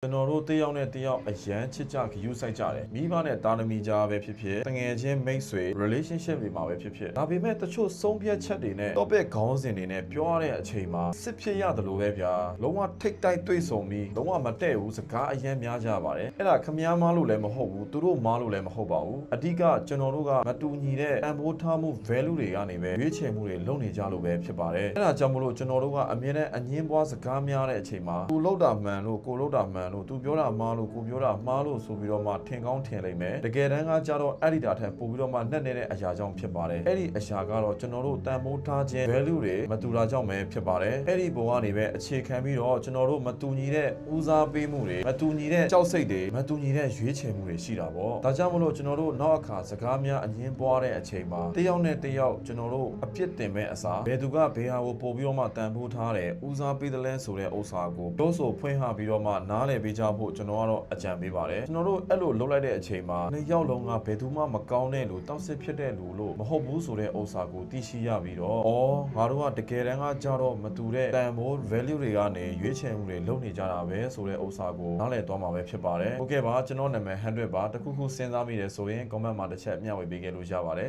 ကျွန်တော်တို့တယောက်နဲ့တယောက်အရန်ချစ်ကြဂရုစိုက်ကြတယ်မိဘနဲ့တာသမီကြားပဲဖြစ်ဖြစ်တငယ်ချင်းမိတ်ဆွေ relationship တွေမှာပဲဖြစ်ဖြစ်ဒါပေမဲ့တချို့ဆုံးဖြတ်ချက်တွေနဲ့ topic ခေါင်းစဉ်တွေနဲ့ပြောရတဲ့အချိန်မှာစစ်ဖြစ်ရတယ်လို့ပဲဗျာလုံးဝထိတ်တိုက်တွေ့ဆုံပြီးလုံးဝမတည့်ဘူးစကားအရန်များကြပါတယ်အဲ့ဒါခမားမားလို့လည်းမဟုတ်ဘူးသူတို့မားလို့လည်းမဟုတ်ပါဘူးအဓိကကျွန်တော်တို့ကမတူညီတဲ့အံပိုးထားမှု value တွေကနေပဲရွေးချယ်မှုတွေလုပ်နေကြလို့ပဲဖြစ်ပါတယ်အဲ့ဒါကြောင့်မလို့ကျွန်တော်တို့ကအမြဲတမ်းအငင်းပွားစကားများတဲ့အချိန်မှာသူလောက်တာမှန်လို့ကိုလောက်တာမှန်လို့သူပြောတာမှားလို့ကိုပြောတာမှားလို့ဆိုပြီးတော့မှထင်ကောင်းထင်လိမ့်မယ်တကယ်တမ်းကကြတော့အဲ့ဒီတာထက်ပိုပြီးတော့မှနှက်နေတဲ့အရာကြောင့်ဖြစ်ပါတယ်အဲ့ဒီအရာကတော့ကျွန်တော်တို့တန်ဖိုးထားခြင်း value တွေမတူတာကြောင့်ပဲဖြစ်ပါတယ်အဲ့ဒီပုံကနေပဲအခြေခံပြီးတော့ကျွန်တော်တို့မတူညီတဲ့ဦးစားပေးမှုတွေမတူညီတဲ့ကြောက်စိတ်တွေမတူညီတဲ့ရွေးချယ်မှုတွေရှိတာပေါ့ဒါကြောင့်မလို့ကျွန်တော်တို့နောက်အခါစကားများအငင်းပွားတဲ့အချိန်မှာတယောက်နဲ့တယောက်ကျွန်တော်တို့အပြစ်တင်မဲ့အစားဘယ်သူကဘယ်ဟာကိုပို့ပြီးတော့မှတန်ဖိုးထားတယ်ဦးစားပေးတယ်လဲဆိုတဲ့ဥစ္စာကိုပြောဆိုဖွင့်ဟပြီးတော့မှနားလည်ပေးကြဖို့ကျွန်တော်ကတော့အကြံပေးပါတယ်ကျွန်တော်တို့အဲ့လိုလုပ်လိုက်တဲ့အချိန်မှာနှစ်ယောက်လုံးကဘယ်သူမှမကောင်းတဲ့လူတောက်စစ်ဖြစ်တဲ့လူလို့မဟုတ်ဘူးဆိုတဲ့ဥစ္စာကိုသိရှိရပြီးတော့ငါတို့ကတကယ်တမ်းကကြတော့မတူတဲ့တန်ဖိုး value တွေကနေရွေးချယ်မှုတွေလုပ်နေကြတာပဲဆိုတဲ့ဥစ္စာကိုနားလည်သွားမှာပဲဖြစ်ပါတယ်ဟုတ်ကဲ့ပါကျွန်တော်နာမည်100ပါတခုခုစဉ်းစားမိတယ်ဆိုရင် comment မှာတစ်ချက်မျှဝေပေးခဲ့လို့ရပါတယ်